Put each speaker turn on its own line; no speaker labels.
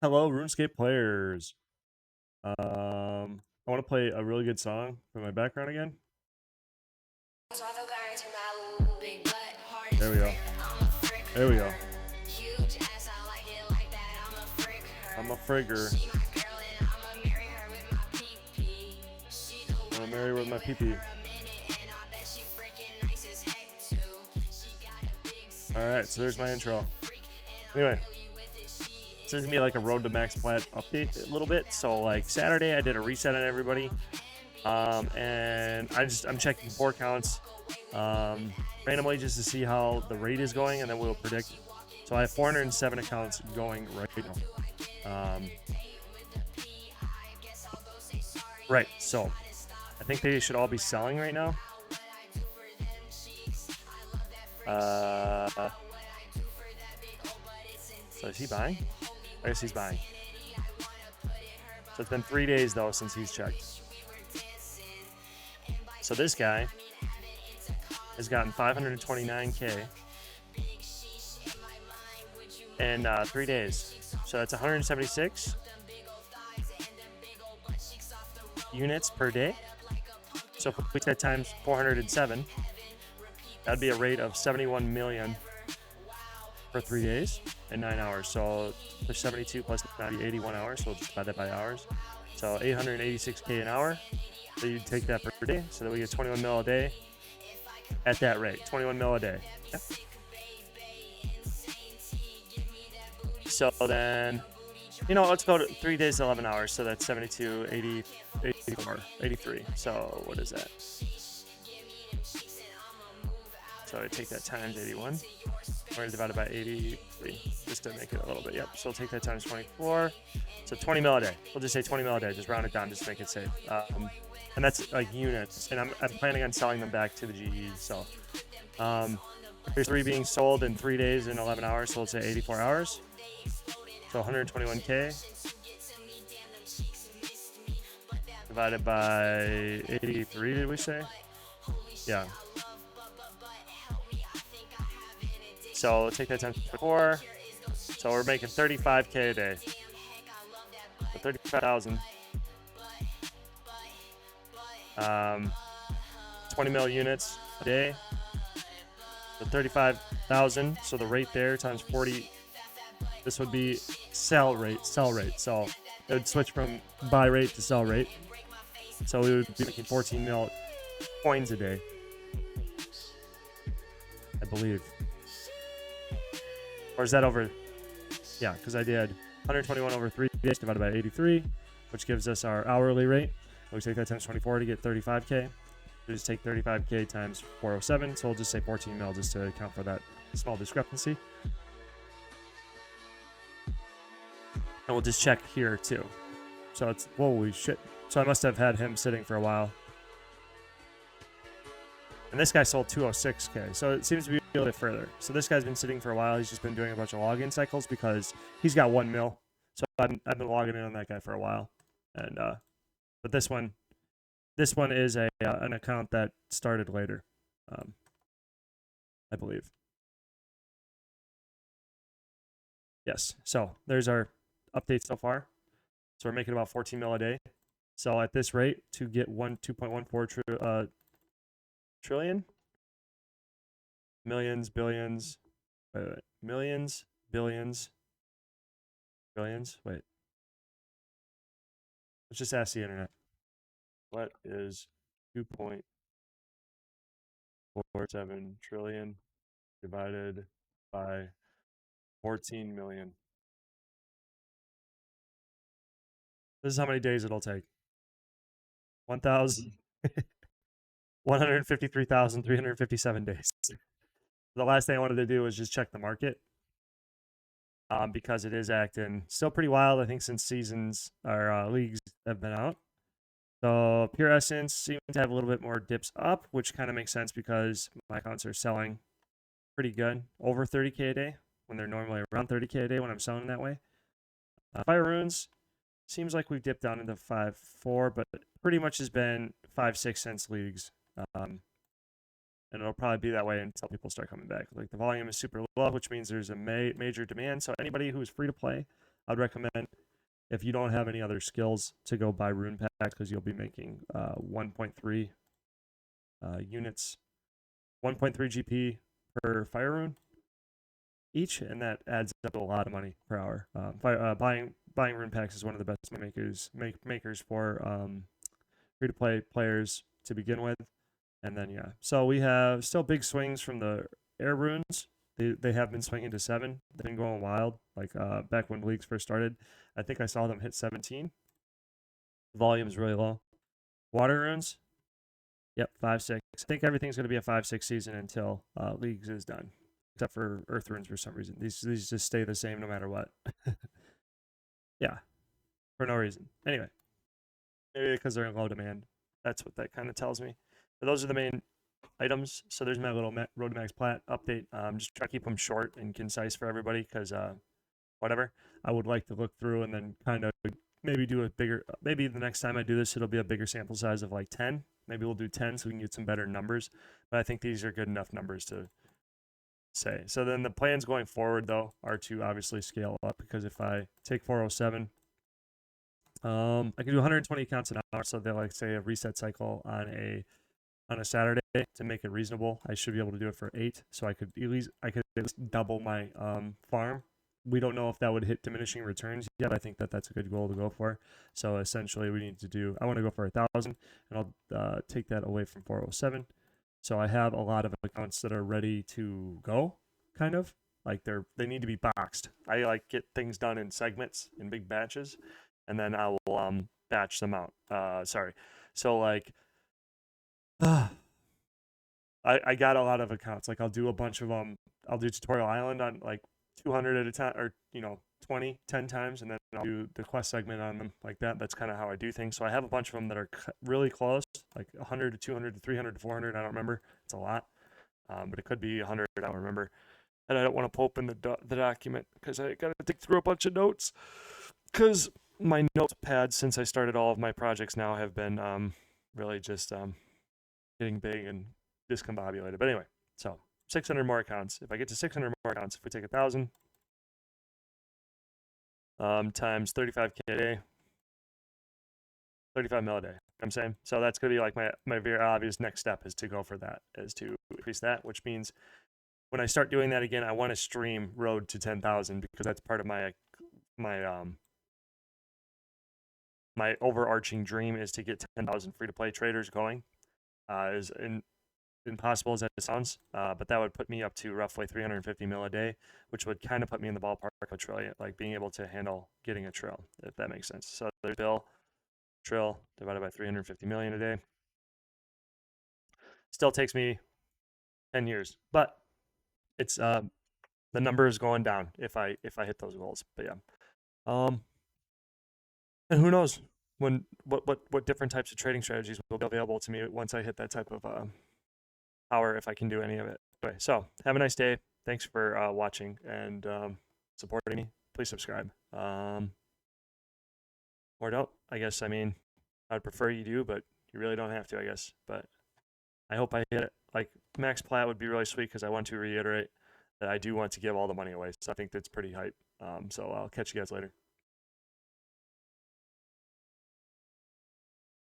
Hello, RuneScape players. I want to play a really good song for my background again. There we go. There we go. I'm a frigger. I'm gonna marry her with my pee-pee. Alright, so there's my intro. Anyway, this is gonna be like a Road to Max Plat update a little bit. So like Saturday, I did a reset on everybody. And I'm checking board counts randomly just to see how the rate is going, and then we'll predict. So I have 407 accounts going right now. Right, so I think they should all be selling right now. So is he buying? I guess he's buying. So it's been 3 days though since he's checked. So this guy has gotten 529K in 3 days. So that's 176 units per day. So if we put that times 407, that'd be a rate of 71 million for 3 days and 9 hours. So for 72 plus 90, 81 hours. So we'll just divide that by hours. So 886K an hour. So you take that per day, so that we get 21 mil a day at that rate. 21 mil a day. Yeah. So then, let's go to 3 days, 11 hours. So that's 72, 80, 84, 83. So what is that? So I take that times 81. We're going to divide it by 83 just to make it a little bit. Yep. So we'll take that times 24. So 20 mil a day. We'll just say 20 mil a day. Just round it down just to make it safe. And that's like units. And I'm planning on selling them back to the GE. So there's 3 being sold in 3 days and 11 hours. So let's say 84 hours. So 121K divided by 83, did we say? Yeah. So take that times 24. So we're making 35K a day. So 35,000. 20 mil units a day. So 35,000. So the rate there times 40. This would be sell rate. So it would switch from buy rate to sell rate. So we would be making 14 mil coins a day, I believe. Or is that over? Yeah, because I did 121 over 3 days divided by 83, which gives us our hourly rate. We take that times 24 to get 35K. We just take 35K times 407, so we'll just say 14 mil just to account for that small discrepancy. And we'll just check here too. So it's, holy shit. So I must have had him sitting for a while. And this guy sold 206K, so it seems to be a little bit further. So this guy's been sitting for a while. He's just been doing a bunch of login cycles because he's got 1 mil. So I've been logging in on that guy for a while. And but this one is an account that started later, I believe. Yes. So there's our update so far. So we're making about 14 mil a day. So at this rate, to get 2.14 trillion, millions, billions, millions, billions, billions. Wait. Let's just ask the internet. What is 2.47 trillion divided by 14 million? This is how many days it'll take. 153,357 days. The last thing I wanted to do was just check the market, because it is acting still pretty wild, I think, since seasons or leagues have been out. So Pure Essence seems to have a little bit more dips up, which kind of makes sense because my accounts are selling pretty good, over 30K a day, when they're normally around 30K a day when I'm selling that way. Fire Runes seems like we've dipped down into 5.4, but pretty much has been 5-6 cents leagues. And it'll probably be that way until people start coming back. Like the volume is super low, which means there's a major demand. So anybody who's free to play I'd recommend, if you don't have any other skills, to go buy rune packs, because you'll be making 1.3 units, 1.3 GP per fire rune each, and that adds up to a lot of money per hour. Buying rune packs is one of the best makers for free to play players to begin with, and then yeah. So we have still big swings from the air runes. They have been swinging to 7. They've been going wild. Like back when leagues first started, I think I saw them hit 17. Volume's really low. Water runes, yep, 5-6. I think everything's going to be a 5-6 season until leagues is done, except for earth runes for some reason. These just stay the same no matter what. Yeah, for no reason. Anyway, maybe because they're in low demand. That's what that kind of tells me. But those are the main items. So there's my little Road to Max Plat update. Just try to keep them short and concise for everybody, because whatever. I would like to look through and then kind of maybe do a bigger, maybe the next time I do this, it'll be a bigger sample size of like 10. Maybe we'll do 10 so we can get some better numbers. But I think these are good enough numbers to say. So then the plans going forward, though, are to obviously scale up, because if I take 407, I can do 120 accounts an hour. So they'll like say a reset cycle on a Saturday to make it reasonable. I should be able to do it for 8. So I could at least double my farm. We don't know if that would hit diminishing returns yet. I think that's a good goal to go for. So essentially, we need to do, I want to go for 1,000, and I'll take that away from 407. So I have a lot of accounts that are ready to go, kind of like they need to be boxed. I like get things done in segments, in big batches, and then I will batch them out. So like I got a lot of accounts. Like I'll do a bunch of them. I'll do Tutorial Island on like 200 at a time, or 20, 10 times, and then I'll do the quest segment on them like that. That's kind of how I do things. So I have a bunch of them that are really close, like 100 to 200 to 300 to 400. I don't remember. It's a lot, but it could be 100. I don't remember. And I don't want to pull open the document, because I got to dig through a bunch of notes, because my notepad, since I started all of my projects now, have been really just getting big and discombobulated. But anyway, so 600 more accounts. If I get to 600 more accounts, if we take 1,000 times 35K a day, 35 mil a day. I'm saying, so that's gonna be like my very obvious next step, is to go for that, is to increase that, which means when I start doing that again, I want to stream Road to 10,000, because that's part of my my overarching dream, is to get 10,000 free to play traders going. Is impossible as that sounds, but that would put me up to roughly 350 mil a day, which would kind of put me in the ballpark of a trillion, like being able to handle getting a trill, if that makes sense. So there's trill divided by 350 million a day. Still takes me 10 years, but it's the number is going down if I hit those goals. But yeah, and who knows what different types of trading strategies will be available to me once I hit that type of power, if I can do any of it. Anyway, so have a nice day. Thanks for watching and supporting me. Please subscribe. Or don't. I guess, I mean, I'd prefer you do, but you really don't have to, I guess. But I hope I hit it. Like, Max Plat would be really sweet, because I want to reiterate that I do want to give all the money away. So I think that's pretty hype. So I'll catch you guys later.